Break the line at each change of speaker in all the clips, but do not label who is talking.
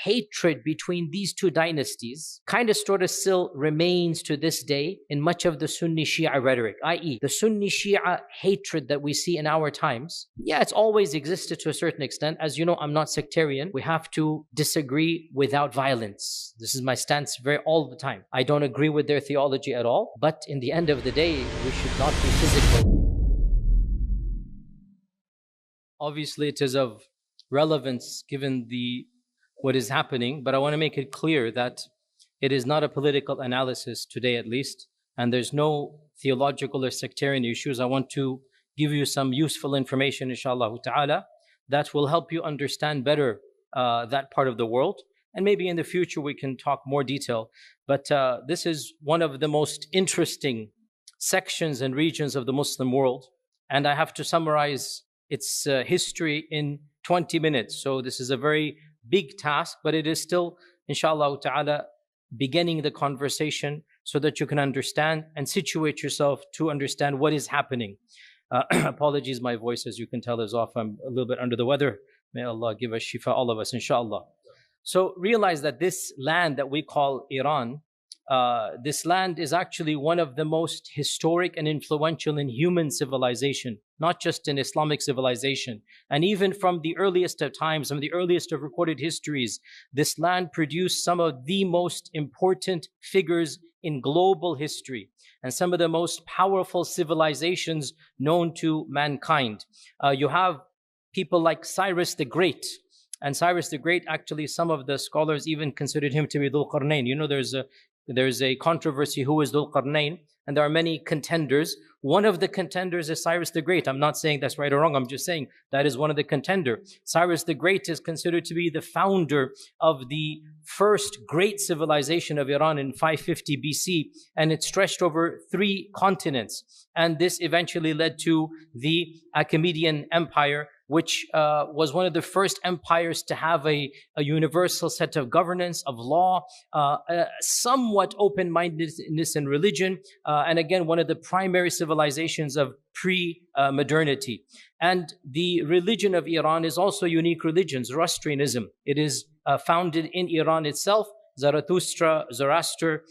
hatred between these two dynasties kind of sort of still remains to this day in much of the Sunni Shia rhetoric, i.e., the Sunni Shia hatred that we see in our times. Yeah, it's always existed to a certain extent. As you know, I'm not sectarian. We have to disagree without violence. This is my stance all the time. I don't agree with their theology at all, but in the end of the day, we should not be physical. Obviously, it is of relevance given what is happening, but I want to make it clear that it is not a political analysis today, at least, and there's no theological or sectarian issues. I want to give you some useful information, inshallah ta'ala, that will help you understand better that part of the world, and maybe in the future we can talk more detail. But this is one of the most interesting sections and regions of the Muslim world, and I have to summarize its history in 20 minutes. So this is a very big task, but it is still, inshallah ta'ala, beginning the conversation so that you can understand and situate yourself to understand what is happening. Apologies, my voice, as you can tell, is off. I'm a little bit under the weather. May Allah give us shifa, all of us, inshallah. So realize that this land that we call Iran, this land is actually one of the most historic and influential in human civilization, not just in Islamic civilization. And even from the earliest of times, from the earliest of recorded histories, this land produced some of the most important figures in global history and some of the most powerful civilizations known to mankind. You have people like Cyrus the Great. And Cyrus the Great, actually, some of the scholars even considered him to be Dhul Qarnayn. You know, there's a controversy who is Dhul Qarnayn, and there are many contenders. One of the contenders is Cyrus the Great. I'm not saying that's right or wrong. I'm just saying that is one of the contenders. Cyrus the Great is considered to be the founder of the first great civilization of Iran in 550 BC, and it stretched over 3 continents. And this eventually led to the Achaemenid Empire, which was one of the first empires to have a universal set of governance, of law, somewhat open-mindedness in religion, and again, one of the primary civilizations of pre-modernity. And the religion of Iran is also a unique religion, Zoroastrianism. It is founded in Iran itself. Zoroaster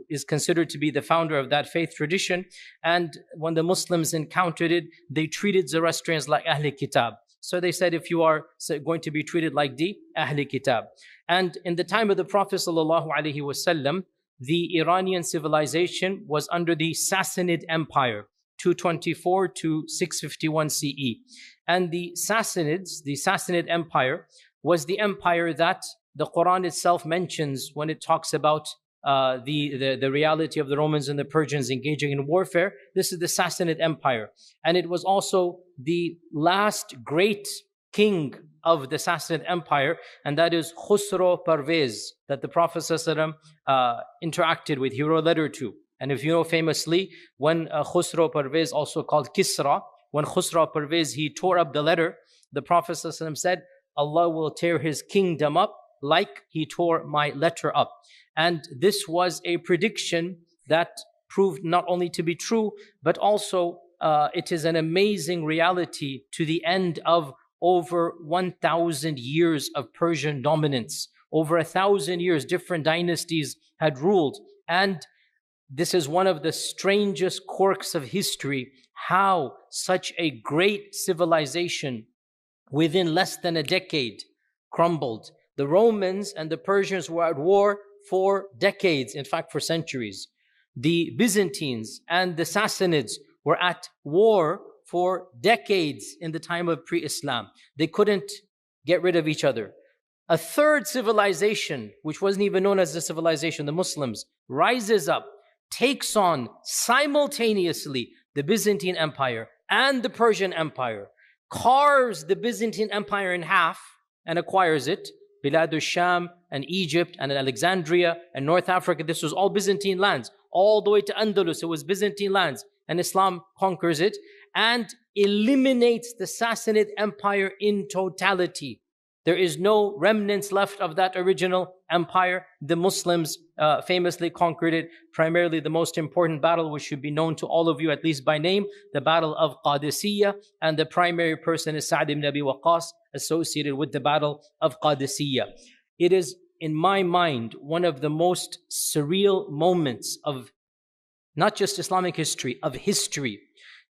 is considered to be the founder of that faith tradition. And when the Muslims encountered it, they treated Zoroastrians like Ahl Kitab. So they said, if you are going to be treated like the Ahl Kitab. And in the time of the Prophet ﷺ, the Iranian civilization was under the Sassanid Empire, 224 to 651 CE. And the Sassanids, the Sassanid Empire, was the empire that the Quran itself mentions when it talks about the reality of the Romans and the Persians engaging in warfare. This is the Sassanid Empire. And it was also the last great king of the Sassanid Empire, and that is Khusro Parvez, that the Prophet ﷺ interacted with. He wrote a letter to. And if you know, famously, when Khusro Parvez, also called Kisra, when Khusro Parvez, he tore up the letter, the Prophet ﷺ said, Allah will tear his kingdom up like he tore my letter up. And this was a prediction that proved not only to be true, but also it is an amazing reality to the end of over 1,000 years of Persian dominance. Over 1,000 years, different dynasties had ruled. And this is one of the strangest quirks of history, how such a great civilization within less than a decade crumbled. The Romans and the Persians were at war for decades, in fact, for centuries. The Byzantines and the Sassanids were at war for decades in the time of pre-Islam. They couldn't get rid of each other. A third civilization, which wasn't even known as a civilization, the Muslims, rises up, takes on simultaneously the Byzantine Empire and the Persian Empire, carves the Byzantine Empire in half and acquires it. Bilad al-Sham and Egypt and Alexandria and North Africa, this was all Byzantine lands. All the way to Andalus, it was Byzantine lands. And Islam conquers it and eliminates the Sassanid Empire in totality. There is no remnants left of that original empire. The Muslims famously conquered it. Primarily the most important battle, which should be known to all of you, at least by name, the Battle of Qadisiyah. And the primary person is Sa'd ibn Abi Waqqas, associated with the Battle of Qadisiyah. It is, in my mind, one of the most surreal moments of not just Islamic history, of history,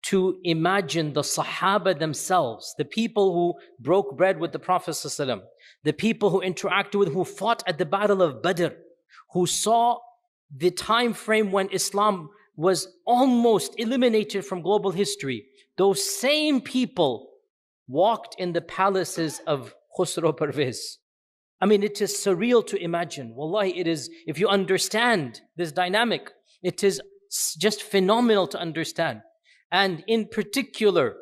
to imagine the Sahaba themselves, the people who broke bread with the Prophet ﷺ, the people who interacted with, who fought at the Battle of Badr, who saw the time frame when Islam was almost eliminated from global history. Those same people walked in the palaces of Khusro Parvez. I mean, it is surreal to imagine. Wallahi, it is, if you understand this dynamic, it is just phenomenal to understand. And in particular,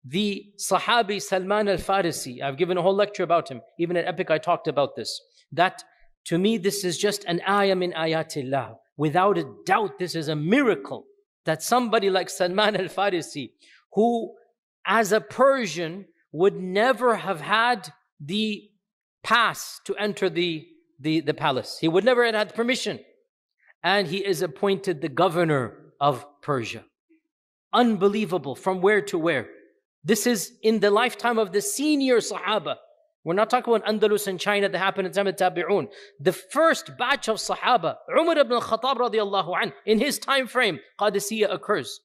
the Sahabi Salman al-Farisi, I've given a whole lecture about him. Even at Epic, I talked about this. That, to me, this is just an ayah min ayatillah. Without a doubt, this is a miracle that somebody like Salman al-Farisi, who as a Persian would never have had the pass to enter the palace. He would never have had permission. And he is appointed the governor of Persia. Unbelievable, from where to where. This is in the lifetime of the senior Sahaba. We're not talking about Andalus and China that happened in time of Tabi'un. The first batch of Sahaba, Umar ibn al-Khattab radiallahu anh, in his time frame, Qadisiyah occurs.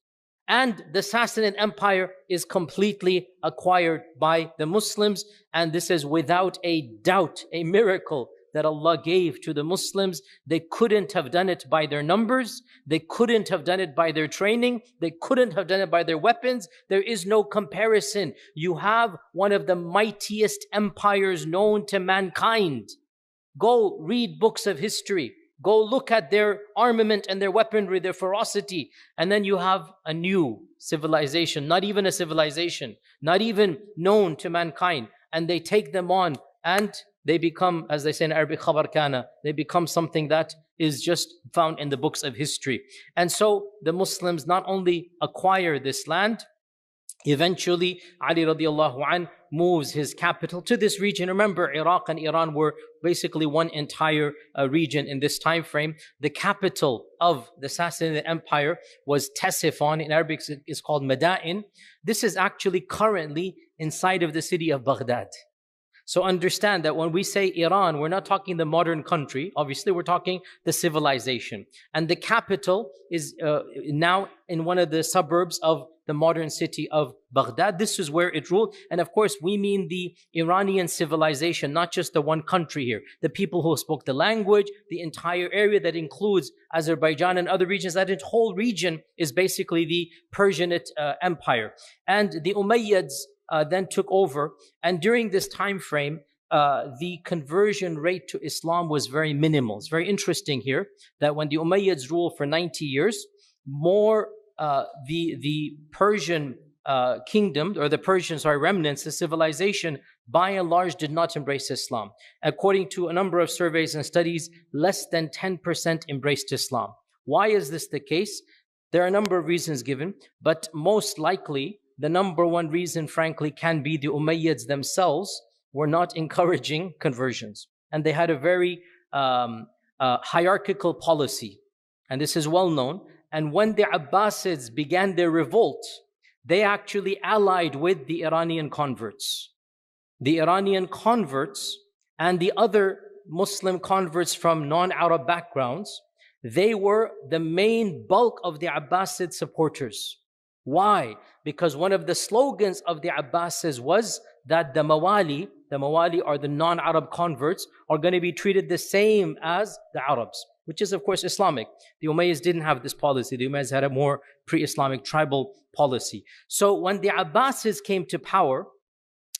And the Sassanid Empire is completely acquired by the Muslims. And this is without a doubt a miracle that Allah gave to the Muslims. They couldn't have done it by their numbers. They couldn't have done it by their training. They couldn't have done it by their weapons. There is no comparison. You have one of the mightiest empires known to mankind. Go read books of history. Go look at their armament and their weaponry, their ferocity. And then you have a new civilization, not even a civilization, not even known to mankind. And they take them on and they become, as they say in Arabic, khabar kana. They become something that is just found in the books of history. And so the Muslims not only acquire this land, eventually Ali radiallahu an moves his capital to this region. Remember, Iraq and Iran were basically one entire region in this time frame. The capital of the Sassanid Empire was Ctesiphon. In Arabic, it's called Madain. This is actually currently inside of the city of Baghdad. So understand that when we say Iran, we're not talking the modern country. Obviously, we're talking the civilization. And the capital is now in one of the suburbs of the modern city of Baghdad. This is where it ruled. And of course, we mean the Iranian civilization, not just the one country here. The people who spoke the language, the entire area that includes Azerbaijan and other regions, that whole region is basically the Persianate Empire. And the Umayyads then took over. And during this time frame, the conversion rate to Islam was very minimal. It's very interesting here that when the Umayyads ruled for 90 years, the Persian kingdom, or the Persian, remnants, the civilization, by and large did not embrace Islam. According to a number of surveys and studies, less than 10% embraced Islam. Why is this the case? There are a number of reasons given, but most likely, the number one reason, frankly, can be the Umayyads themselves were not encouraging conversions. And they had a very hierarchical policy. And this is well known. And when the Abbasids began their revolt, they actually allied with the Iranian converts. The Iranian converts and the other Muslim converts from non-Arab backgrounds, they were the main bulk of the Abbasid supporters. Why? Because one of the slogans of the Abbasids was that the Mawali are the non-Arab converts, are going to be treated the same as the Arabs, which is of course Islamic. The Umayyads didn't have this policy. The Umayyads had a more pre-Islamic tribal policy. So when the Abbasids came to power,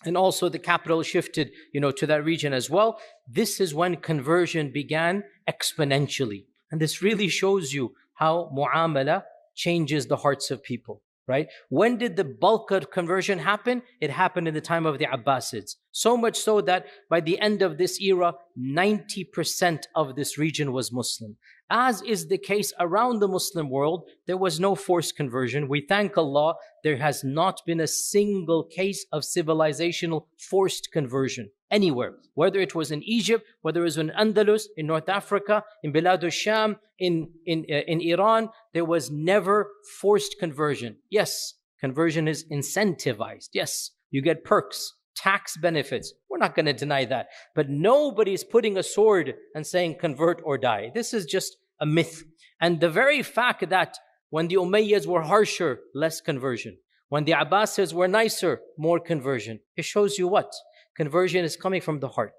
and also the capital shifted, to that region as well, this is when conversion began exponentially. And this really shows you how mu'amala changes the hearts of people. Right? When did the bulk of conversion happen? It happened in the time of the Abbasids. So much so that by the end of this era, 90% of this region was Muslim. As is the case around the Muslim world, there was no forced conversion. We thank Allah, there has not been a single case of civilizational forced conversion anywhere. Whether it was in Egypt, whether it was in Andalus, in North Africa, in Bilad al-Sham, in Iran, there was never forced conversion. Yes, conversion is incentivized. Yes, you get perks, tax benefits. We're not going to deny that. But nobody's putting a sword and saying convert or die. This is just a myth. And the very fact that when the Umayyads were harsher, less conversion. When the Abbasids were nicer, more conversion. It shows you what? Conversion is coming from the heart.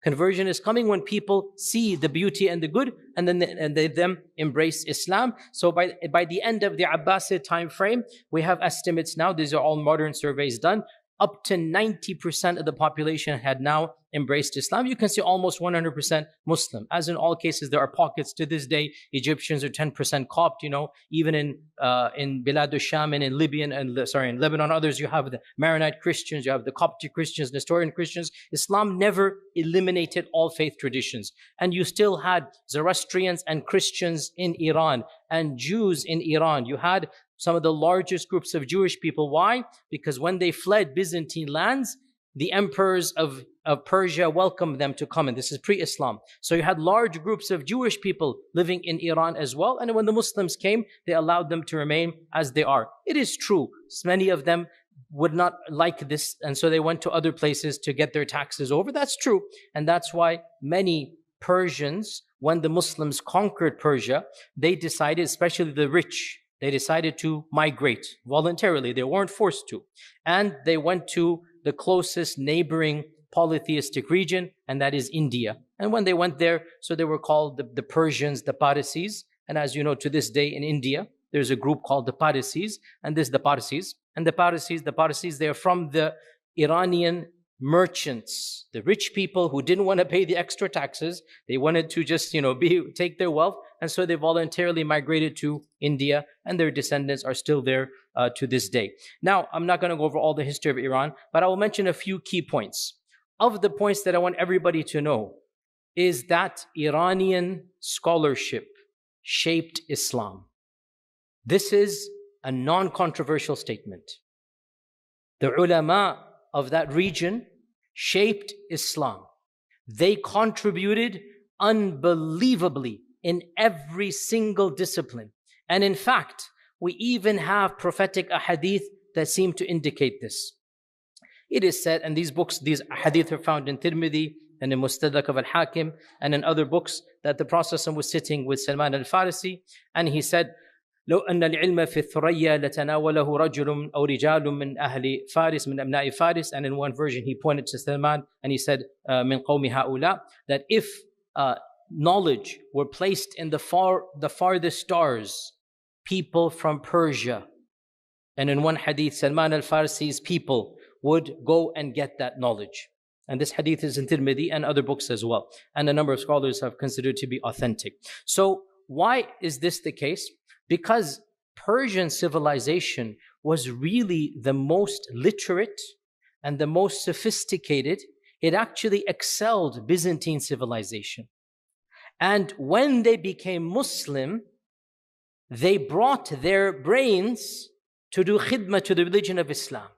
Conversion is coming when people see the beauty and the good, and then they embrace Islam. So by the end of the Abbasid time frame, we have estimates now, these are all modern surveys done, up to 90% of the population had now embraced Islam. You can see almost 100% Muslim. As in all cases, there are pockets to this day. Egyptians are 10% Copt, even in Bilad al-Sham and in in Lebanon, others, you have the Maronite Christians, you have the Coptic Christians, Nestorian Christians. Islam never eliminated all faith traditions. And you still had Zoroastrians and Christians in Iran and Jews in Iran. You had some of the largest groups of Jewish people. Why? Because when they fled Byzantine lands, the emperors of Persia welcomed them to come in. This is pre-Islam. So you had large groups of Jewish people living in Iran as well. And when the Muslims came, they allowed them to remain as they are. It is true. Many of them would not like this. And so they went to other places to get their taxes over. That's true. And that's why many Persians, when the Muslims conquered Persia, they decided, especially the rich, they decided to migrate voluntarily. They weren't forced to. And they went to the closest neighboring polytheistic region, and that is India. And when they went there, so they were called the Persians, the Parsis. And as you know, to this day in India, there's a group called the Parsis, and this is the Parsis. And the Parsis, they're from the Iranian merchants, the rich people who didn't want to pay the extra taxes. They wanted to just, take their wealth. And so they voluntarily migrated to India, and their descendants are still there to this day. Now, I'm not going to go over all the history of Iran, but I will mention a few key points. Of the points that I want everybody to know is that Iranian scholarship shaped Islam. This is a non-controversial statement. The ulama of that region shaped Islam. They contributed unbelievably in every single discipline. And in fact, we even have prophetic ahadith that seem to indicate this. It is said, and these ahadith are found in Tirmidhi and in Mustadrak of al-Hakim and in other books, that the Prophet was sitting with Salman al-Farisi, and he said, لو أن العلم في الثريا لتناوله رجل أو رجال من أهل فارس من أبناء فارس. And in one version he pointed to Salman and he said من قوم هؤلاء, that if knowledge were placed in the farthest stars, people from Persia, and in one hadith Salman al-Farisi's people would go and get that knowledge. And this hadith is in Tirmidhi and other books as well, and a number of scholars have considered to be authentic. So why is this the case? Because Persian civilization was really the most literate and the most sophisticated. It actually excelled Byzantine civilization. And when they became Muslim, they brought their brains to do khidmah to the religion of Islam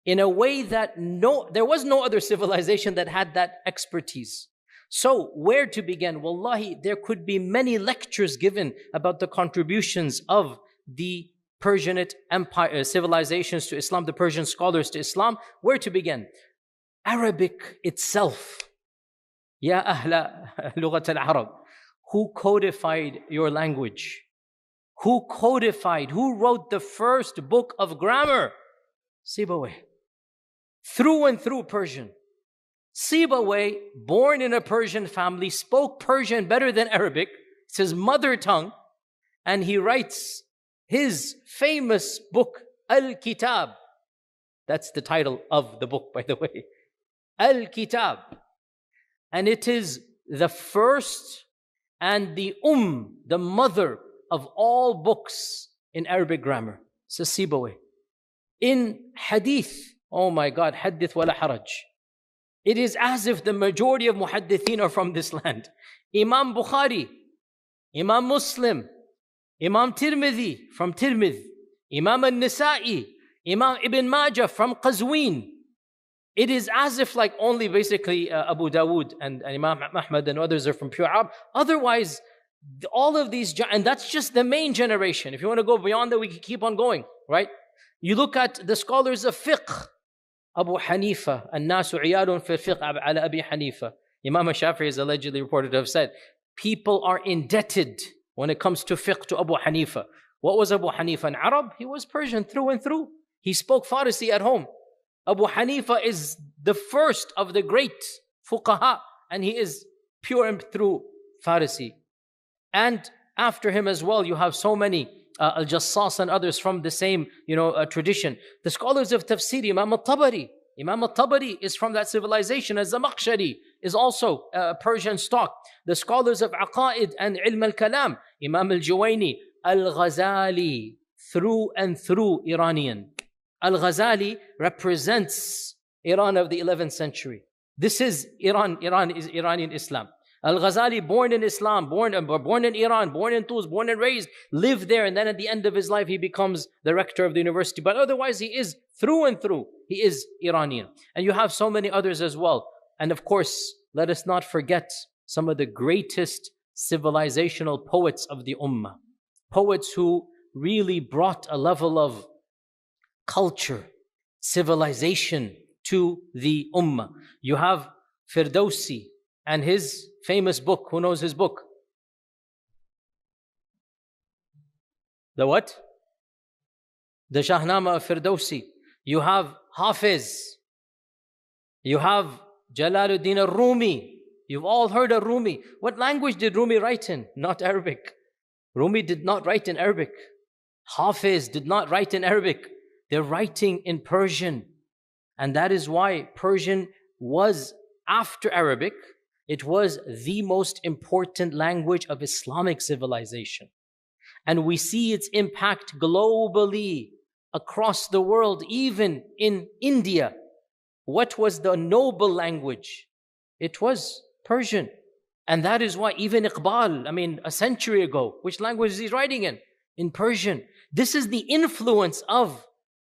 in a way that there was no other civilization that had that expertise. So where to begin? Wallahi, there could be many lectures given about the contributions of the Persianate empire, civilizations to Islam, the Persian scholars to Islam. Where to begin? Arabic itself. Ya ahla lughat al-Arab. Who codified your language? Who wrote the first book of grammar? Sibawayh. Through and through Persian. Sibawayh, born in a Persian family, spoke Persian better than Arabic. It's his mother tongue. And he writes his famous book, Al-Kitab. That's the title of the book, by the way. Al-Kitab. And it is the first and the the mother of all books in Arabic grammar. It's a Sibawayh. In hadith, oh my God, hadith wala haraj. It is as if the majority of muhaddithin are from this land. Imam Bukhari, Imam Muslim, Imam Tirmidhi from Tirmidh, Imam al-Nisa'i, Imam Ibn Majah from Qazwin. It is as if like only basically Abu Dawood and Imam Ahmad and others are from pure Arab. Otherwise, all of these, and that's just the main generation. If you want to go beyond that, we can keep on going, right? You look at the scholars of fiqh, Abu Hanifa, الناس عيال في الفقه على أبي حنيفة. Imam Shafi'i is allegedly reported to have said, people are indebted when it comes to fiqh to Abu Hanifa. What was Abu Hanifa? An Arab? He was Persian through and through. He spoke Farsi at home. Abu Hanifa is the first of the great fuqaha, and he is pure and through Farsi. And after him as well, you have so many Al-Jassas and others from the same, tradition. The scholars of tafsir, Imam al-Tabari. Imam al-Tabari is from that civilization. Az-Zamakhshari is also Persian stock. The scholars of Aqaid and Ilm al-Kalam, Imam al-Juwayni, Al-Ghazali, through and through Iranian. Al-Ghazali represents Iran of the 11th century. This is Iran. Iran is Iranian Islam. Al-Ghazali, born in Islam, born in Iran, born in Tus, born and raised, lived there, and then at the end of his life, he becomes the rector of the university. But otherwise, he is through and through, he is Iranian. And you have so many others as well. And of course, let us not forget some of the greatest civilizational poets of the Ummah. Poets who really brought a level of culture, civilization to the Ummah. You have Firdausi and his famous book. Who knows his book? The what? The Shahnama of Firdausi. You have Hafiz. You have Jalaluddin al-Rumi. You've all heard of Rumi. What language did Rumi write in? Not Arabic. Rumi did not write in Arabic. Hafiz did not write in Arabic. They're writing in Persian. And that is why Persian was, after Arabic, it was the most important language of Islamic civilization. And we see its impact globally across the world, even in India. What was the noble language? It was Persian. And that is why even Iqbal, a century ago, which language is he writing in? In Persian. This is the influence of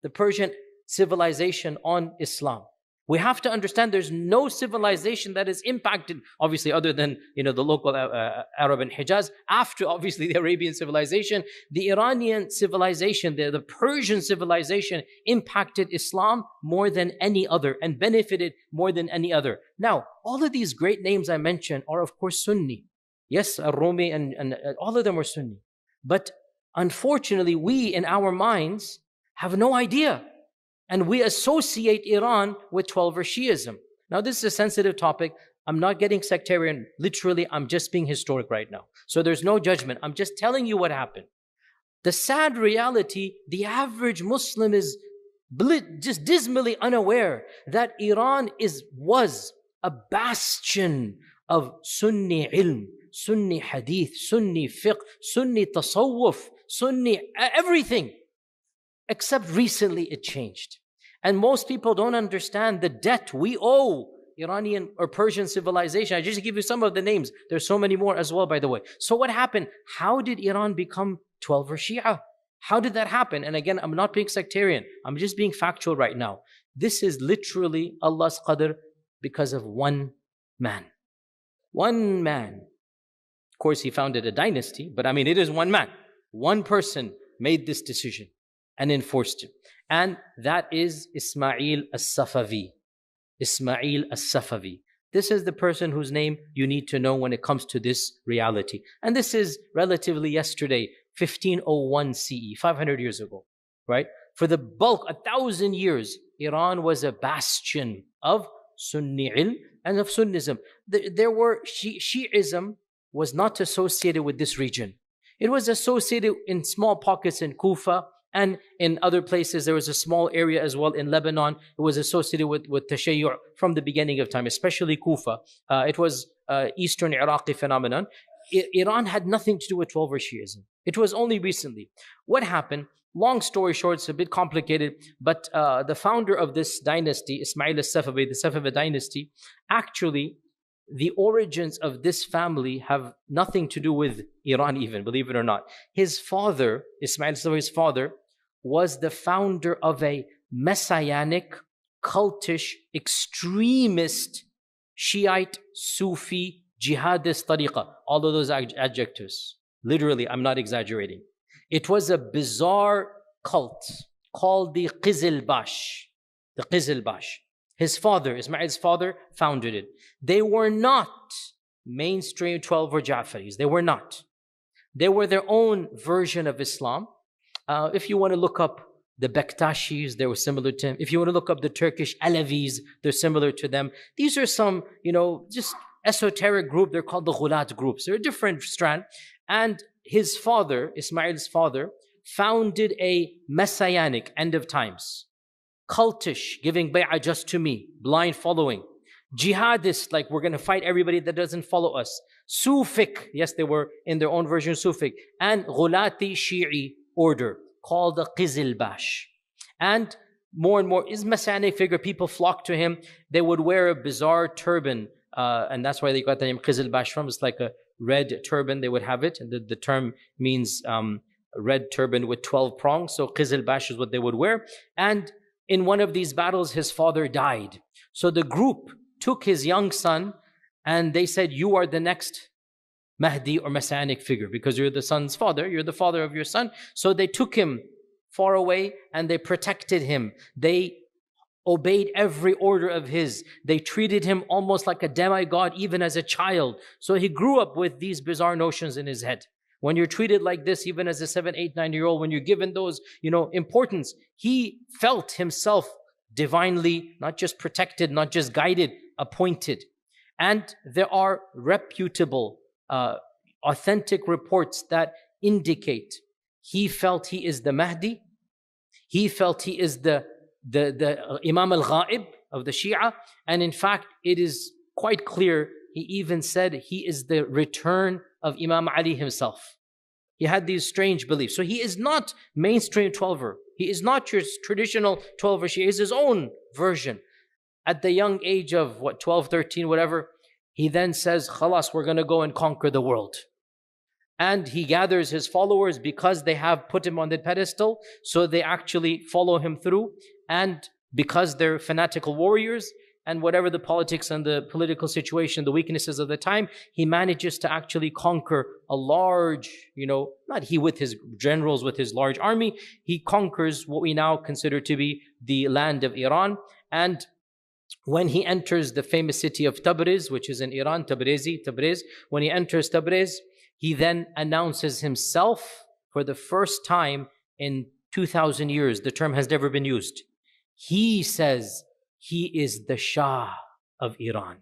the Persian civilization on Islam. We have to understand there's no civilization that is impacted, obviously other than the local Arab and Hijaz, after obviously the Arabian civilization. The Iranian civilization, the Persian civilization impacted Islam more than any other and benefited more than any other. Now, all of these great names I mentioned are of course Sunni. Yes, Al-Rumi and all of them are Sunni. But unfortunately, we in our minds have no idea. And we associate Iran with 12er Shiism. Now, this is a sensitive topic. I'm not getting sectarian. Literally, I'm just being historic right now. So there's no judgment. I'm just telling you what happened. The sad reality, the average Muslim is just dismally unaware that Iran was a bastion of Sunni ilm, Sunni hadith, Sunni fiqh, Sunni tasawwuf, Sunni everything. Except recently it changed. And most people don't understand the debt we owe Iranian or Persian civilization. I just give you some of the names. There's so many more as well, by the way. So what happened? How did Iran become 12er Shia? How did that happen? And again, I'm not being sectarian. I'm just being factual right now. This is literally Allah's qadr because of one man. One man. Of course, he founded a dynasty, but it is one man. One person made this decision and enforced it. And that is Ismail as-Safavi. Ismail as-Safavi. This is the person whose name you need to know when it comes to this reality. And this is relatively yesterday, 1501 CE, 500 years ago, right? For the bulk, 1,000 years, Iran was a bastion of Sunni ilm and of Sunnism. Shi'ism was not associated with this region. It was associated in small pockets in Kufa, and in other places. There was a small area as well in Lebanon. It was associated with Tashayyu' from the beginning of time, especially Kufa. It was Eastern Iraqi phenomenon. Iran had nothing to do with 12er Shiism. It was only recently. What happened? Long story short, it's a bit complicated, but the founder of this dynasty, Ismail as-Safavi, the Safavid dynasty, actually the origins of this family have nothing to do with Iran even, believe it or not. His father, Ismail, so his father, was the founder of a messianic, cultish, extremist, Shiite, Sufi, jihadist tariqah. All of those adjectives. Literally, I'm not exaggerating. It was a bizarre cult called the Qizilbash. The Qizilbash. His father, Ismail's father, founded it. They were not mainstream 12 or Ja'faris. They were not. They were their own version of Islam. If you want to look up the Bektashis, they were similar to him. If you want to look up the Turkish Alevis, they're similar to them. These are some, just esoteric group. They're called the Ghulat groups. They're a different strand. And his father, Ismail's father, founded a messianic end of times, cultish, giving bay'ah just to me, blind following, jihadist, like we're going to fight everybody that doesn't follow us, Sufic, yes, they were in their own version Sufic, and Ghulati Shi'i order called the Qizilbash. And more, his messianic figure, people flocked to him. They would wear a bizarre turban, and that's why they got the name Qizilbash from. It's like a red turban, they would have it. And the term means red turban with 12 prongs. So Qizilbash is what they would wear. And in one of these battles, his father died. So the group took his young son and they said, you are the next Mahdi or Messianic figure because you're the son's father. You're the father of your son. So they took him far away and they protected him. They obeyed every order of his. They treated him almost like a demigod even as a child. So he grew up with these bizarre notions in his head. When you're treated like this, even as a 7, 8, 9-year-old, when you're given those, importance, he felt himself divinely, not just protected, not just guided, appointed. And there are reputable, authentic reports that indicate he felt he is the Mahdi. He felt he is the Imam al-Ghaib of the Shia. And in fact, it is quite clear, he even said he is the return of Imam Ali himself. He had these strange beliefs. So he is not mainstream 12er. He is not your traditional 12er. Shia. He is his own version. At the young age of 12, 13, whatever, he then says, Khalas, we're going to go and conquer the world. And he gathers his followers because they have put him on the pedestal. So they actually follow him through. And because they're fanatical warriors, and whatever the politics and the political situation, the weaknesses of the time, he manages to actually conquer a large, not he with his generals, with his large army, he conquers what we now consider to be the land of Iran. And when he enters the famous city of Tabriz, which is in Iran, Tabriz, when he enters Tabriz, he then announces himself for the first time in 2,000 years. The term has never been used. He says, he is the Shah of Iran.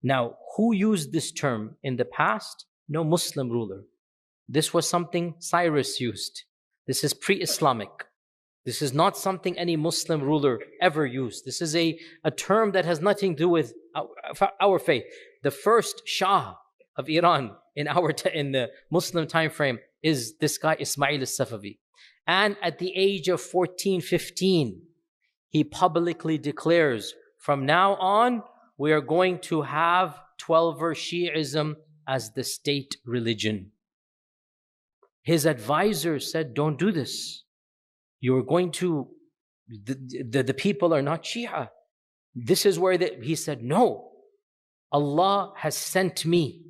Now, who used this term in the past? No Muslim ruler. This was something Cyrus used. This is pre-Islamic. This is not something any Muslim ruler ever used. This is a term that has nothing to do with our faith. The first Shah of Iran in the Muslim time frame is this guy Ismail al-Safavi. And at the age of 14, 15, he publicly declares, from now on, we are going to have 12er Shi'ism as the state religion. His advisors said, don't do this. You're going to, the people are not Shia. This is where he said, no, Allah has sent me.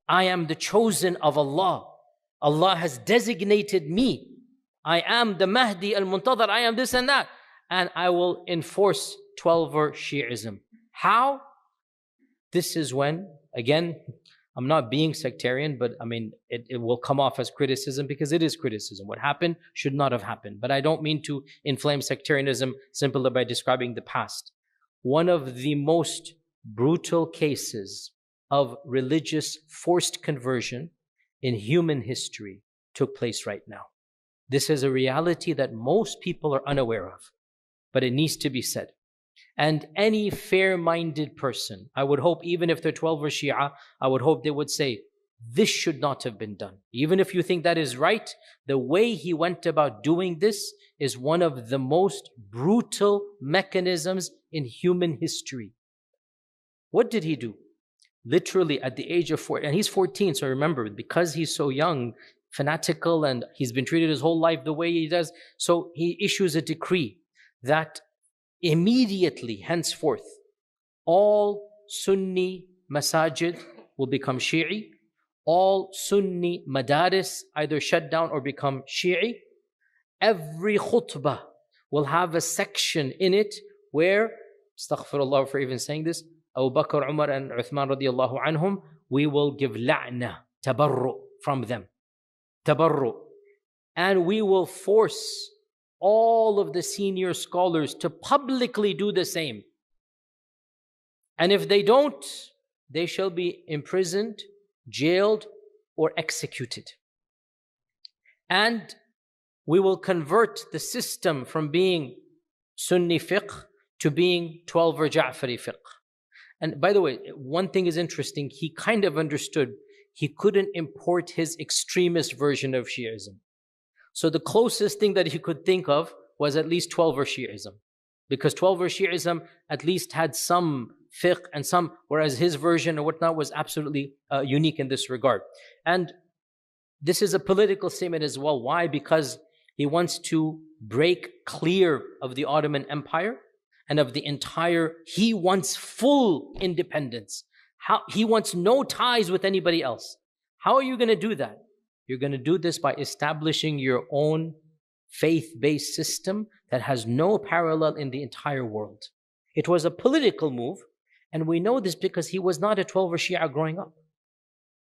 I am the chosen of Allah. Allah has designated me. I am the Mahdi al-Muntadhar. I am this and that. And I will enforce 12er Shi'ism. How? This is when, again, I'm not being sectarian, but it will come off as criticism because it is criticism. What happened should not have happened. But I don't mean to inflame sectarianism simply by describing the past. One of the most brutal cases of religious forced conversion in human history took place right now. This is a reality that most people are unaware of. But it needs to be said. And any fair-minded person, I would hope, even if they're 12er Shia, I would hope they would say, this should not have been done. Even if you think that is right, the way he went about doing this is one of the most brutal mechanisms in human history. What did he do? Literally at the age of 14, and he's 14, so remember, because he's so young, fanatical, and he's been treated his whole life the way he does, so he issues a decree that immediately, henceforth, all Sunni masajid will become Shi'i, all Sunni madaris either shut down or become Shi'i. Every khutbah will have a section in it where, astaghfirullah for even saying this, Abu Bakr, Umar and Uthman radiallahu anhum, we will give la'na, tabarru from them. Tabarru. And we will force all of the senior scholars to publicly do the same. And if they don't, they shall be imprisoned, jailed, or executed. And we will convert the system from being Sunni fiqh to being 12er Ja'fari fiqh. And by the way, one thing is interesting, he kind of understood he couldn't import his extremist version of Shi'ism. So the closest thing that he could think of was at least 12er Shi'ism. Because 12er Shi'ism at least had some fiqh and some, whereas his version or whatnot was absolutely unique in this regard. And this is a political statement as well. Why? Because he wants to break clear of the Ottoman Empire and of the entire, he wants full independence. He wants no ties with anybody else. How are you going to do that? You're going to do this by establishing your own faith-based system that has no parallel in the entire world. It was a political move, and we know this because he was not a 12er Shia growing up.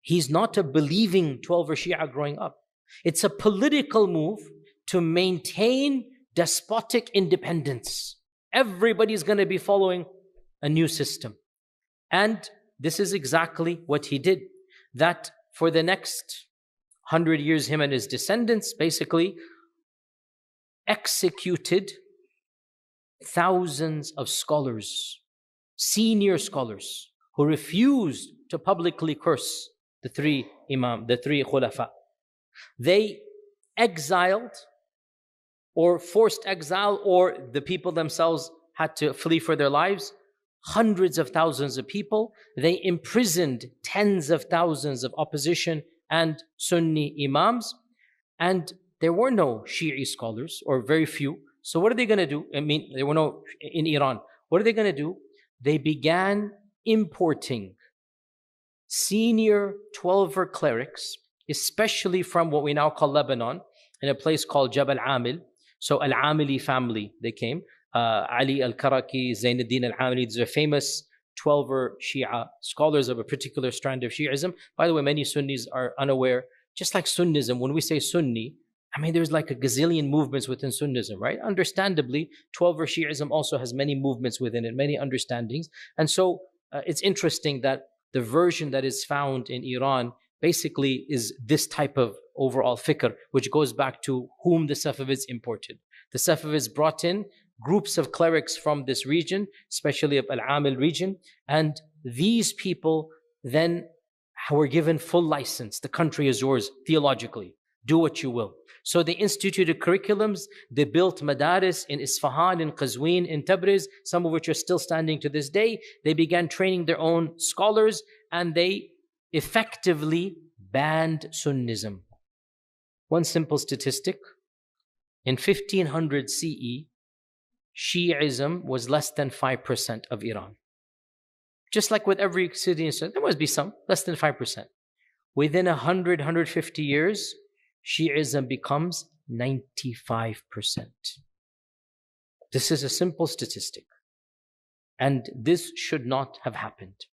He's not a believing 12er Shia growing up. It's a political move to maintain despotic independence. Everybody's going to be following a new system. And this is exactly what he did. That for the next 100 years, him and his descendants basically executed thousands of scholars, senior scholars, who refused to publicly curse the three khulafa. They exiled or forced exile, or the people themselves had to flee for their lives, hundreds of thousands of people. They imprisoned tens of thousands of opposition and Sunni imams, and there were no Shi'i scholars, or very few. So what are they going to do? I mean, there were no in Iran. What are they going to do? They began importing senior 12er clerics, especially from what we now call Lebanon, in a place called Jabal Amil. So Al-Amili family, they came. Ali al-Karaki, Zainuddin al-Amili, these are famous 12er Shia scholars of a particular strand of Shi'ism. By the way, many Sunnis are unaware, just like Sunnism, when we say Sunni, I mean, there's like a gazillion movements within Sunnism, right? Understandably, 12er Shi'ism also has many movements within it, many understandings. And so it's interesting that the version that is found in Iran basically is this type of overall fikr, which goes back to whom the Safavids imported. The Safavids brought in groups of clerics from this region, especially of Al-Amil region, and these people then were given full license. The country is yours theologically. Do what you will. So they instituted curriculums, they built madaris in Isfahan, in Qazwin, in Tabriz, some of which are still standing to this day. They began training their own scholars, and they effectively banned Sunnism. One simple statistic, in 1500 CE, Shi'ism was less than 5% of Iran. Just like with every city, there must be some, less than 5%. Within 100, 150 years, Shi'ism becomes 95%. This is a simple statistic. And this should not have happened.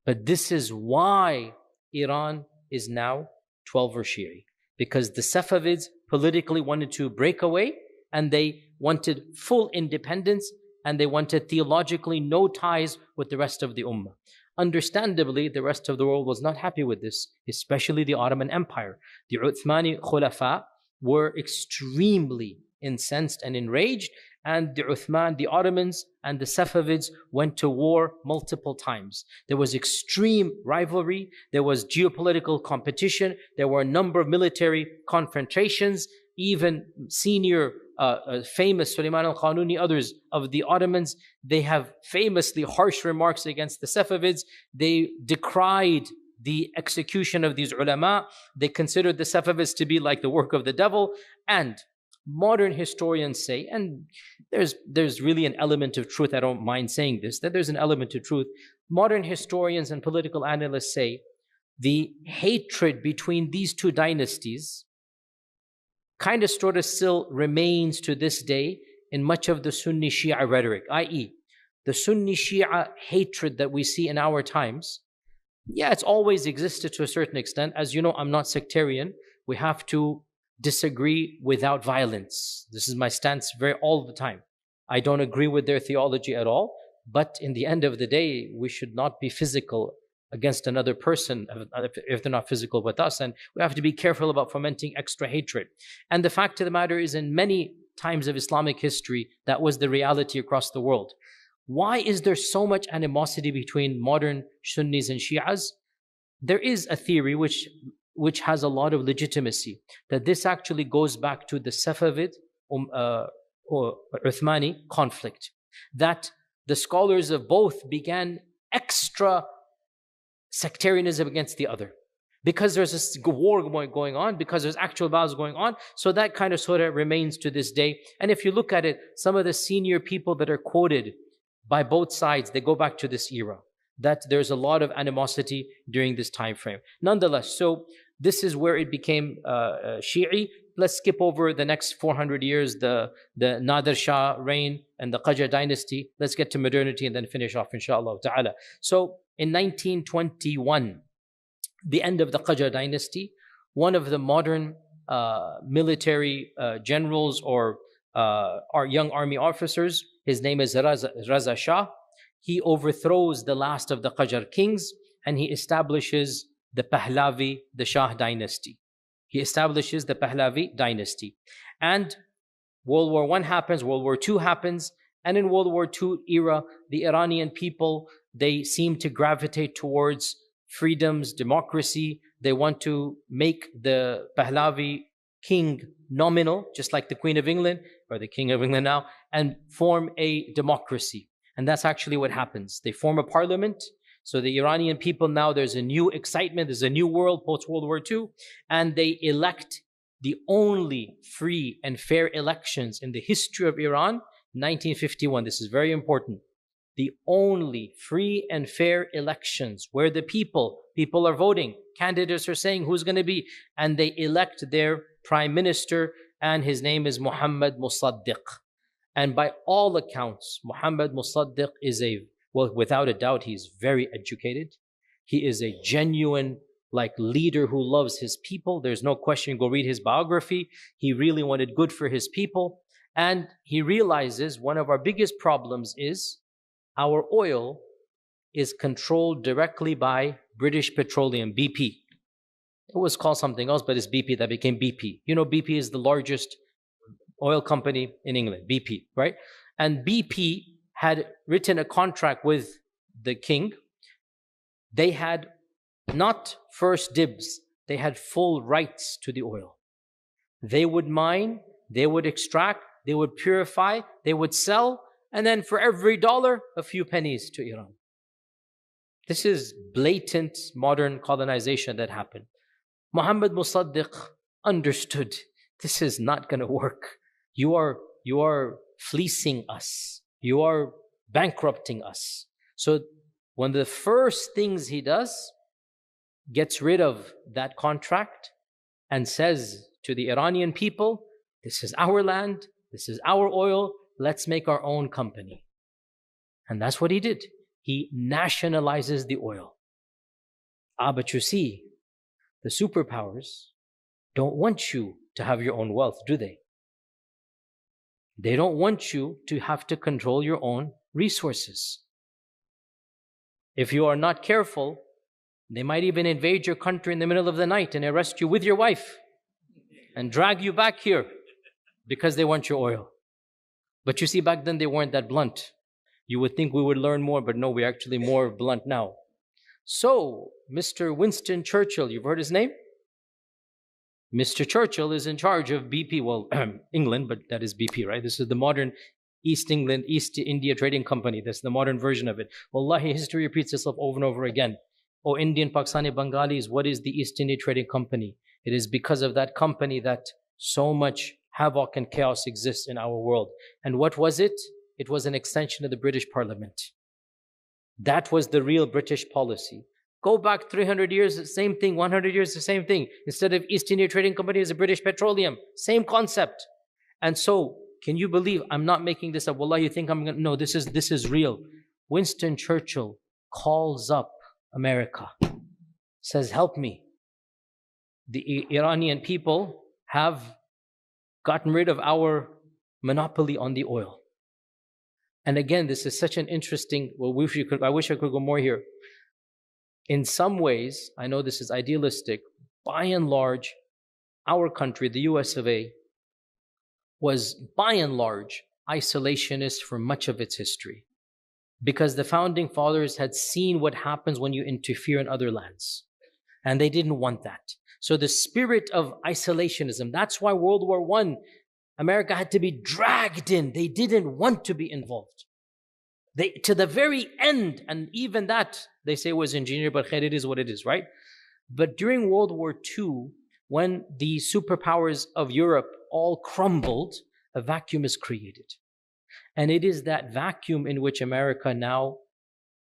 But this is why Iran is now 12er Shi'i. Because the Safavids politically wanted to break away, and they wanted full independence, and they wanted theologically no ties with the rest of the Ummah. Understandably, the rest of the world was not happy with this, especially the Ottoman Empire. The Uthmani Khulafa were extremely incensed and enraged, and the Ottomans and the Safavids went to war multiple times. There was extreme rivalry, there was geopolitical competition, there were a number of military confrontations. Even senior famous Sulaiman al-Qanuni, others of the Ottomans, they have famously harsh remarks against the Safavids. They decried the execution of these ulama. They considered the Safavids to be like the work of the devil. And modern historians say, and there's really an element of truth, I don't mind saying this, that there's an element of truth. Modern historians and political analysts say the hatred between these two dynasties kind of sort of still remains to this day in much of the Sunni Shia rhetoric, i.e., the Sunni Shia hatred that we see in our times. Yeah, it's always existed to a certain extent. As you know, I'm not sectarian. We have to disagree without violence. This is my stance all the time. I don't agree with their theology at all, but in the end of the day, we should not be physical against another person if they're not physical with us, and we have to be careful about fomenting extra hatred. And the fact of the matter is, in many times of Islamic history, that was the reality across the world. Why is there so much animosity between modern Sunnis and Shias? There is a theory which has a lot of legitimacy, that this actually goes back to the Safavid or Uthmani conflict, that the scholars of both began extra sectarianism against the other, because there's this war going on, because there's actual battles going on. So that kind of sort of remains to this day. And if you look at it, some of the senior people that are quoted by both sides, they go back to this era, that there's a lot of animosity during this time frame. Nonetheless, so this is where it became Shi'i. Let's skip over the next 400 years, the Nadir Shah reign and the Qajar dynasty. Let's get to modernity and then finish off, inshallah ta'ala. So in 1921, the end of the Qajar dynasty, one of the modern military generals or our young army officers, his name is Raza Shah. He overthrows the last of the Qajar kings and he establishes the Pahlavi, the Shah dynasty. He establishes the Pahlavi dynasty. And World War I happens, World War II happens, and in World War II era, the Iranian people, they seem to gravitate towards freedoms, democracy. They want to make the Pahlavi king nominal, just like the Queen of England, or the King of England now, and form a democracy. And that's actually what happens. They form a parliament. So the Iranian people now, there's a new excitement, there's a new world post-World War II, and they elect the only free and fair elections in the history of Iran, 1951. This is very important. The only free and fair elections where the people are voting, candidates are saying who's going to be, and they elect their prime minister, and his name is Muhammad Musaddiq. And by all accounts, Muhammad Musaddiq is without a doubt, he's very educated. He is a genuine leader who loves his people. There's no question. Go read his biography. He really wanted good for his people. And he realizes one of our biggest problems is our oil is controlled directly by British Petroleum, BP. It was called something else, but it's BP that became BP. You know, BP is the largest oil company in England, BP, right? And BP had written a contract with the king. They had not first dibs, they had full rights to the oil. They would mine, they would extract, they would purify, they would sell, and then for every dollar, a few pennies to Iran. This is blatant modern colonization that happened. Muhammad Musaddiq understood this is not going to work. You are fleecing us. You are bankrupting us. So one of the first things he does, gets rid of that contract and says to the Iranian people, this is our land, this is our oil, let's make our own company. And that's what he did. He nationalizes the oil. But you see, the superpowers don't want you to have your own wealth, do they? They don't want you to have to control your own resources. If you are not careful, they might even invade your country in the middle of the night and arrest you with your wife and drag you back here because they want your oil. But you see, back then they weren't that blunt. You would think we would learn more, but no, we're actually more blunt now. So, Mr. Winston Churchill, you've heard his name? Mr. Churchill is in charge of BP, well, England, but that is BP, right? This is the modern East India Trading Company. That's the modern version of it. Wallahi, history repeats itself over and over again. Oh, Indian, Pakistani, Bengalis, what is the East India Trading Company? It is because of that company that so much havoc and chaos exists in our world. And what was it? It was an extension of the British Parliament. That was the real British policy. Go back 300 years, the same thing. 100 years, the same thing. Instead of East India Trading Company, it's a British Petroleum. Same concept. And so, can you believe, I'm not making this up. Wallah, you think I'm going to, no, this is real. Winston Churchill calls up America, says, help me. The Iranian people have gotten rid of our monopoly on the oil. And again, this is such an interesting, I wish I could go more here. In some ways, I know this is idealistic, by and large, our country, the US of A, was by and large isolationist for much of its history. Because the founding fathers had seen what happens when you interfere in other lands. And they didn't want that. So the spirit of isolationism, that's why World War I, America had to be dragged in. They didn't want to be involved. To the very end, and even that, they say was engineered, but it is what it is, right? But during World War II, when the superpowers of Europe all crumbled, a vacuum is created. And it is that vacuum in which America now,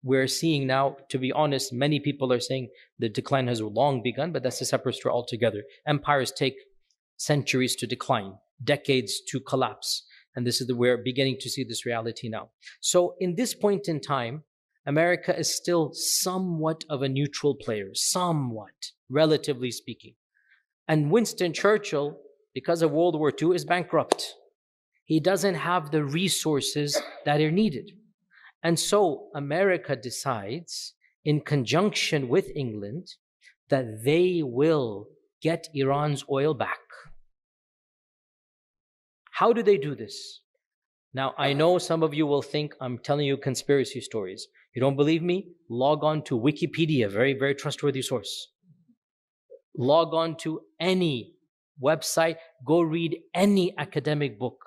we're seeing now, to be honest, many people are saying the decline has long begun, but that's a separate story altogether. Empires take centuries to decline, decades to collapse. And we're beginning to see this reality now. So in this point in time, America is still somewhat of a neutral player, somewhat, relatively speaking. And Winston Churchill, because of World War II, is bankrupt. He doesn't have the resources that are needed. And so America decides, in conjunction with England, that they will get Iran's oil back. How do they do this? Now, I know some of you will think I'm telling you conspiracy stories. You don't believe me? Log on to Wikipedia, very, very trustworthy source. Log on to any website, go read any academic book.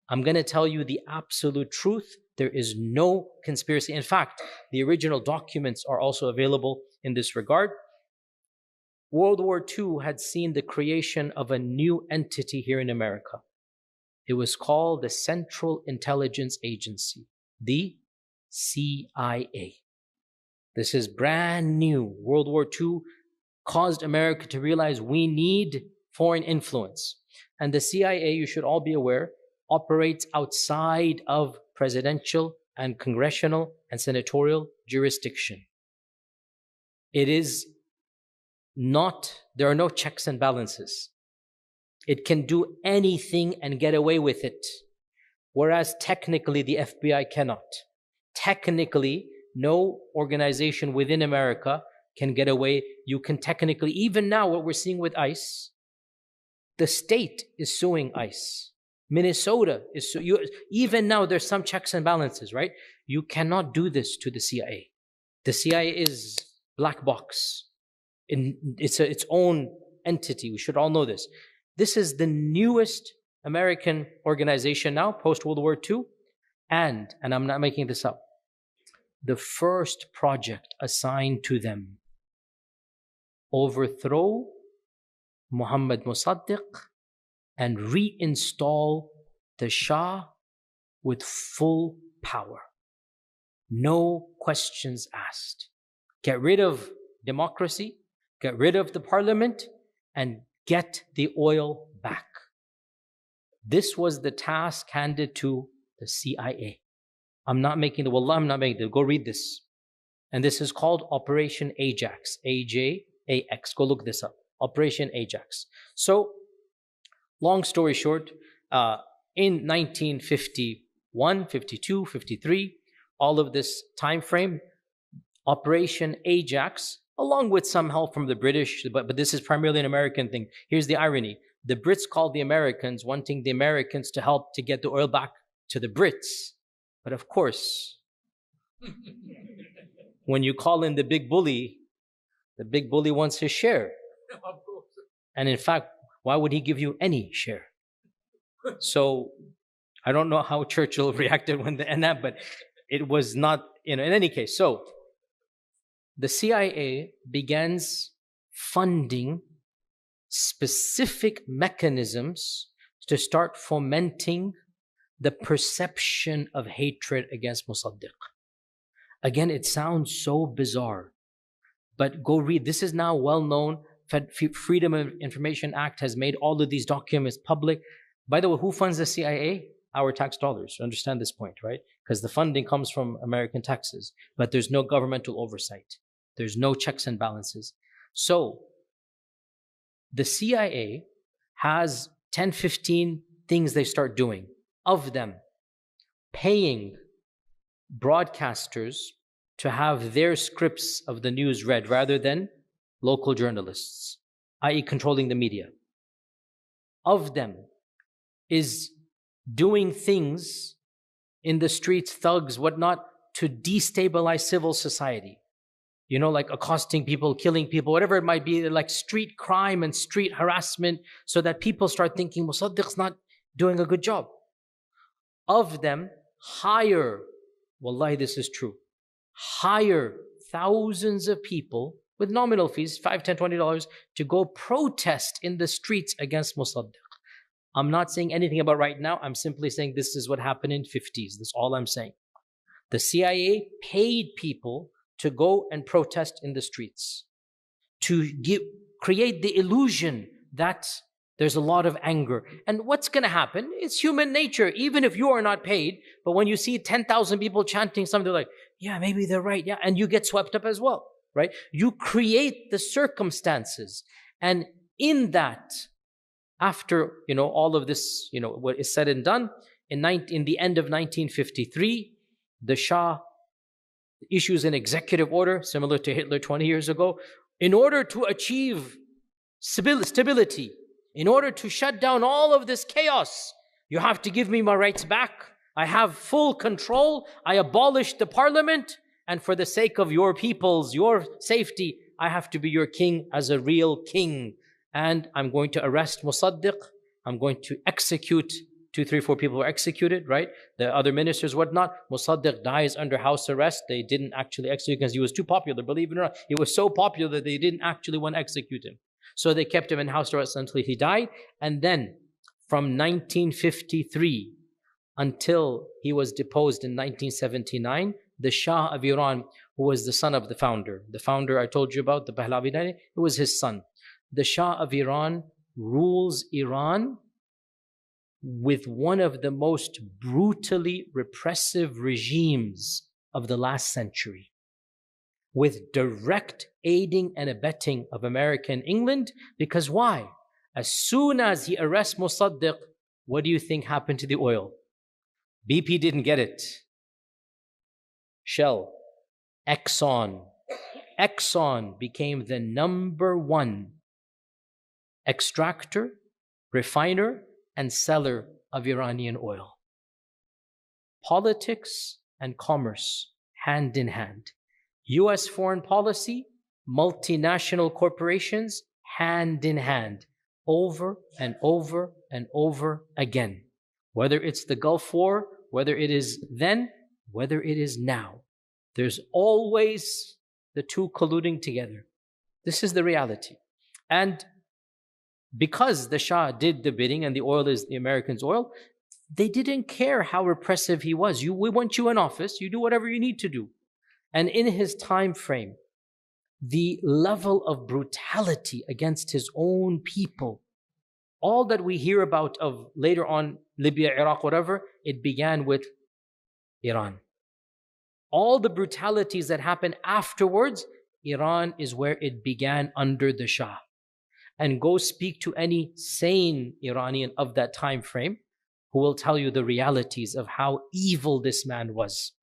I'm going to tell you the absolute truth. There is no conspiracy. In fact, the original documents are also available in this regard. World War II had seen the creation of a new entity here in America. It was called the Central Intelligence Agency, the CIA. This is brand new. World War II caused America to realize we need foreign influence. And the CIA, you should all be aware, operates outside of presidential and congressional and senatorial jurisdiction. It is not, there are no checks and balances. It can do anything and get away with it. Whereas technically the FBI cannot. Technically, no organization within America can get away. You can technically, even now what we're seeing with ICE, the state is suing ICE. Minnesota is even now there's some checks and balances, right? You cannot do this to the CIA. The CIA is black box. It's its own entity. We should all know this. This is the newest American organization now, post-World War II, and I'm not making this up, the first project assigned to them: overthrow Muhammad Mossadegh and reinstall the Shah with full power. No questions asked. Get rid of democracy, get rid of the parliament, and get the oil back. This was the task handed to the CIA. I'm not making it. Go read this. And this is called Operation Ajax, AJAX. Go look this up. Operation Ajax. So, long story short, in 1951, 52, 53, all of this time frame, Operation Ajax, along with some help from the British, but this is primarily an American thing. Here's the irony. The Brits called the Americans, wanting the Americans to help to get the oil back to the Brits. But of course, when you call in the big bully wants his share. And in fact, Why would he give you any share? So I don't know how Churchill reacted when the and that, but it was not, in any case. So the CIA begins funding specific mechanisms to start fomenting the perception of hatred against Musaddiq. Again, it sounds so bizarre, but go read. This is now well known. Freedom of Information Act has made all of these documents public. By the way, who funds the CIA? Our tax dollars. Understand this point, right? Because the funding comes from American taxes, but there's no governmental oversight. There's no checks and balances. So the CIA has 10, 15 things they start doing. Of them, paying broadcasters to have their scripts of the news read rather than local journalists, i.e. controlling the media. Of them is doing things in the streets, thugs, whatnot, to destabilize civil society. Like accosting people, killing people, whatever it might be, like street crime and street harassment, so that people start thinking, Musaddiq's not doing a good job. Of them, hire, wallahi this is true, hire thousands of people with nominal fees, $5, $10, $20, to go protest in the streets against Musaddiq. I'm not saying anything about right now. I'm simply saying this is what happened in 50s. That's all I'm saying. The CIA paid people to go and protest in the streets, to create the illusion that there's a lot of anger. And what's going to happen? It's human nature, even if you are not paid. But when you see 10,000 people chanting something, they're like, yeah, maybe they're right. Yeah, and you get swept up as well, right? You create the circumstances. And in that, after, all of this, what is said and done, in the end of 1953, the Shah issues an executive order, similar to Hitler 20 years ago, in order to achieve stability, in order to shut down all of this chaos. You have to give me my rights back. I have full control. I abolished the parliament. And for the sake of your peoples, your safety, I have to be your king as a real king. And I'm going to arrest Musaddiq. I'm going to execute 2, 3, 4 people were executed, right? The other ministers, whatnot. Musaddiq dies under house arrest. They didn't actually execute because he was too popular. Believe it or not, he was so popular that they didn't actually want to execute him. So they kept him in house arrest until he died. And then from 1953 until he was deposed in 1979, the Shah of Iran, who was the son of the founder I told you about, the Pahlavi, it was his son. The Shah of Iran rules Iran with one of the most brutally repressive regimes of the last century, with direct aiding and abetting of America and England. Because why? As soon as he arrests Musaddiq, what do you think happened to the oil? BP didn't get it. Shell, Exxon became the number one extractor, refiner, and seller of Iranian oil. Politics and commerce, hand in hand. US foreign policy, multinational corporations, hand in hand, over and over and over again. Whether it's the Gulf War, whether it is then, whether it is now, there's always the two colluding together. This is the reality. And because the Shah did the bidding and the oil is the Americans' oil, they didn't care how repressive he was. We want you in office, you do whatever you need to do. And in his time frame, the level of brutality against his own people, all that we hear about of later on Libya, Iraq, whatever, it began with Iran. All the brutalities that happened afterwards, Iran is where it began under the Shah. And go speak to any sane Iranian of that time frame who will tell you the realities of how evil this man was.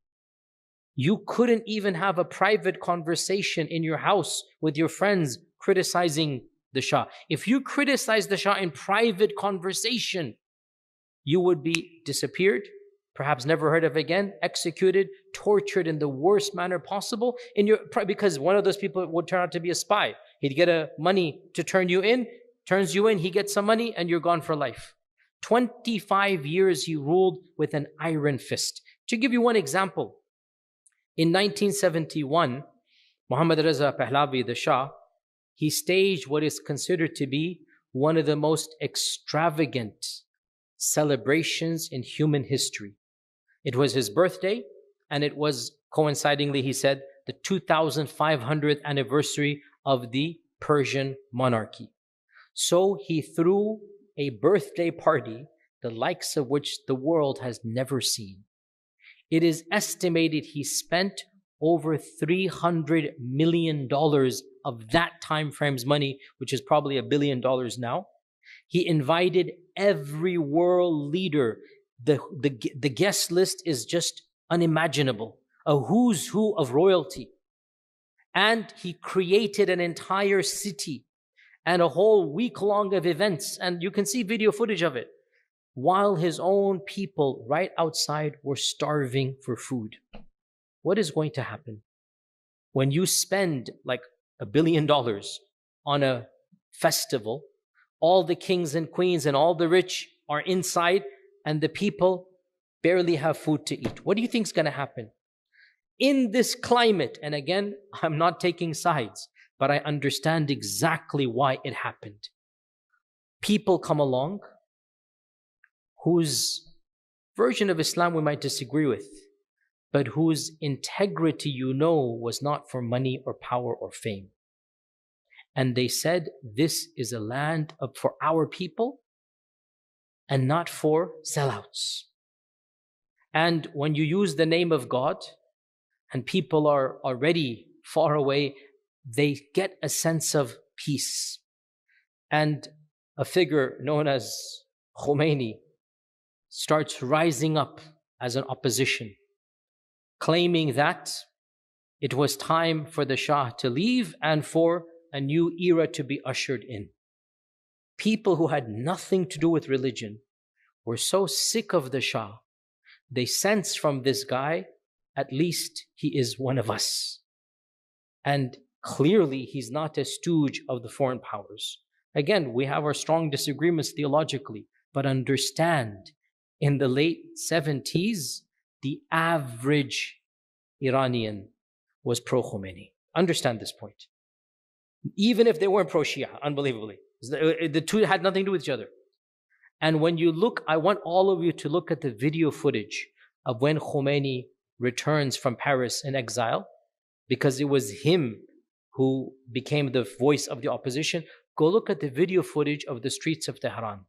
You couldn't even have a private conversation in your house with your friends criticizing the Shah. If you criticize the Shah in private conversation, you would be disappeared, perhaps never heard of again, executed, tortured in the worst manner possible, because one of those people would turn out to be a spy. He'd get money to turn you in, turns you in, he gets some money, and you're gone for life. 25 years he ruled with an iron fist. To give you one example, in 1971, Muhammad Reza Pahlavi, the Shah, he staged what is considered to be one of the most extravagant celebrations in human history. It was his birthday, and it was coincidingly, he said, the 2500th anniversary of the Persian monarchy. So he threw a birthday party, the likes of which the world has never seen. It is estimated he spent over $300 million of that time frame's money, which is probably $1 billion now. He invited every world leader. The guest list is just unimaginable, a who's who of royalty. And he created an entire city and a whole week long of events, and you can see video footage of it, while his own people right outside were starving for food. What is going to happen when you spend like $1 billion on a festival? All the kings and queens and all the rich are inside, and the people barely have food to eat. What do you think is going to happen? In this climate, and again, I'm not taking sides, but I understand exactly why it happened. People come along whose version of Islam we might disagree with, but whose integrity was not for money or power or fame. And they said, this is a land for our people and not for sellouts. And when you use the name of God and people are already far away, they get a sense of peace. And a figure known as Khomeini starts rising up as an opposition, claiming that it was time for the Shah to leave and for a new era to be ushered in. People who had nothing to do with religion were so sick of the Shah, they sensed from this guy, at least he is one of us. And clearly he's not a stooge of the foreign powers. Again, we have our strong disagreements theologically, but understand, in the late 70s, the average Iranian was pro-Khomeini. Understand this point. Even if they weren't pro-Shia, unbelievably. The two had nothing to do with each other. And when you look, I want all of you to look at the video footage of when Khomeini returns from Paris in exile, because it was him who became the voice of the opposition. Go look at the video footage of the streets of Tehran.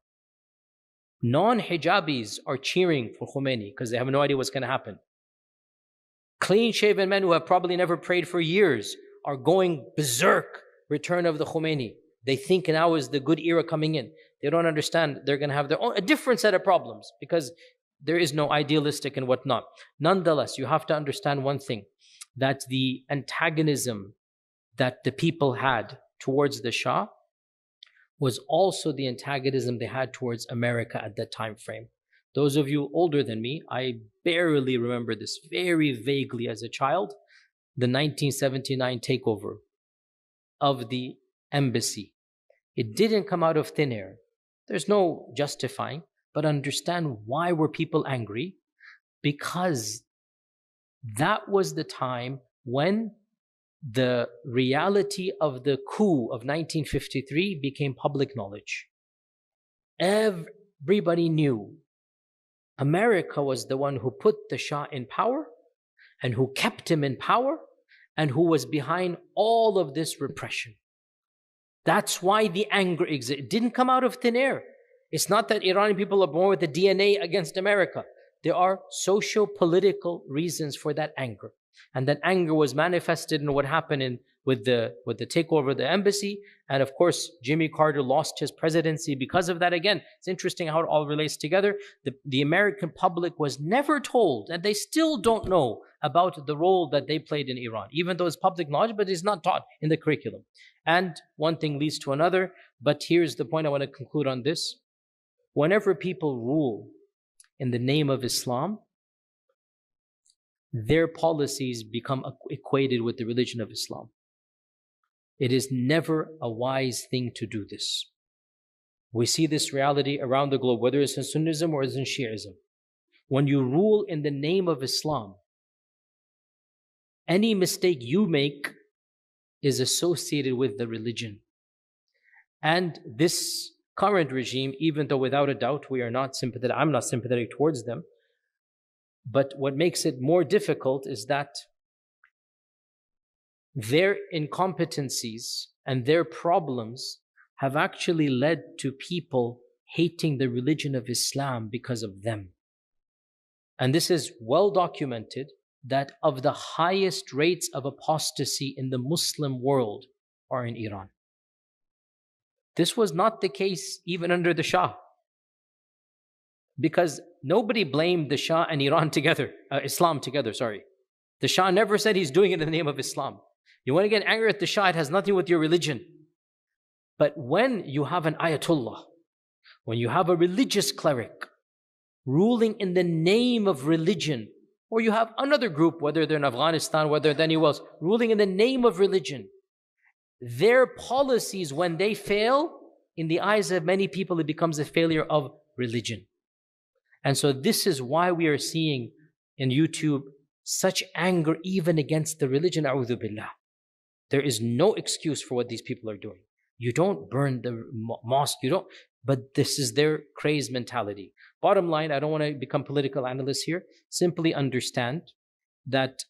Non-hijabis are cheering for Khomeini because they have no idea what's going to happen. Clean-shaven men who have probably never prayed for years are going berserk, return of the Khomeini. They think now is the good era coming in. They don't understand they're going to have their own, a different set of problems because there is no idealistic and whatnot. Nonetheless, you have to understand one thing, that the antagonism that the people had towards the Shah was also the antagonism they had towards America at that time frame. Those of you older than me, I barely remember this very vaguely as a child, the 1979 takeover of the embassy. It didn't come out of thin air. There's no justifying, but understand why were people angry? Because that was the time when the reality of the coup of 1953 became public knowledge. Everybody knew America was the one who put the Shah in power and who kept him in power and who was behind all of this repression. That's why the anger exists. It didn't come out of thin air. It's not that Iranian people are born with the DNA against America. There are socio-political reasons for that anger. And that anger was manifested in what happened with the takeover of the embassy. And of course, Jimmy Carter lost his presidency because of that. Again, it's interesting how it all relates together. The American public was never told, and they still don't know about the role that they played in Iran, even though it's public knowledge, but it's not taught in the curriculum. And one thing leads to another. But here's the point I want to conclude on this. Whenever people rule in the name of Islam, their policies become equated with the religion of Islam. It is never a wise thing to do this. We see this reality around the globe, whether it's in Sunnism or it's in Shi'ism. When you rule in the name of Islam, any mistake you make is associated with the religion. And this current regime, even though without a doubt we are not sympathetic, I'm not sympathetic towards them, but what makes it more difficult is that their incompetencies and their problems have actually led to people hating the religion of Islam because of them. And this is well documented that of the highest rates of apostasy in the Muslim world are in Iran. This was not the case even under the Shah, because nobody blamed the Shah and Iran together, Islam together, sorry. The Shah never said he's doing it in the name of Islam. You want to get angry at the Shah, it has nothing with your religion. But when you have an Ayatollah, when you have a religious cleric ruling in the name of religion, or you have another group, whether they're in Afghanistan, whether they're anywhere else, ruling in the name of religion, their policies, when they fail, in the eyes of many people, it becomes a failure of religion. And so this is why we are seeing in YouTube such anger even against the religion, a'udhu billah. There is no excuse for what these people are doing. You don't burn the mosque, you don't, but this is their crazed mentality. Bottom line, I don't want to become political analyst here. Simply understand that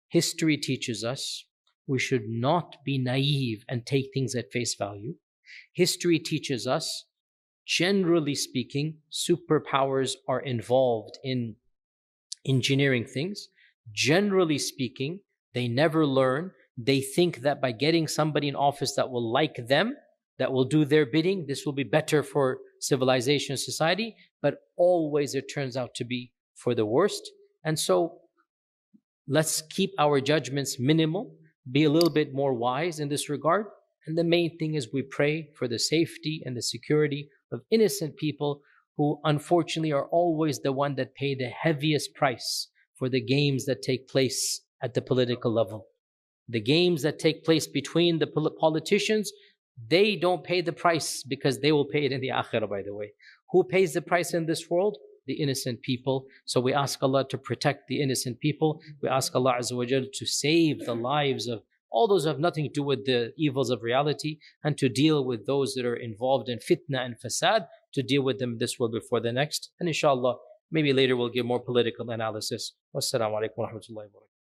history teaches us we should not be naive and take things at face value. History teaches us, generally speaking, superpowers are involved in engineering things. Generally speaking, they never learn. They think that by getting somebody in office that will like them, that will do their bidding, this will be better for civilization and society, but always it turns out to be for the worst. And so let's keep our judgments minimal, be a little bit more wise in this regard. And the main thing is we pray for the safety and the security of innocent people who unfortunately are always the one that pay the heaviest price for the games that take place at the political level. The games that take place between the politicians, they don't pay the price because they will pay it in the akhirah, by the way. Who pays the price in this world? The innocent people. So we ask Allah to protect the innocent people. We ask Allah Azza wa Jal to save the lives of all those who have nothing to do with the evils of reality, and to deal with those that are involved in fitna and fasad, to deal with them this world before the next. And inshallah, maybe later we'll give more political analysis. Wassalamu alaikum wa rahmatullahi wa barakatuh.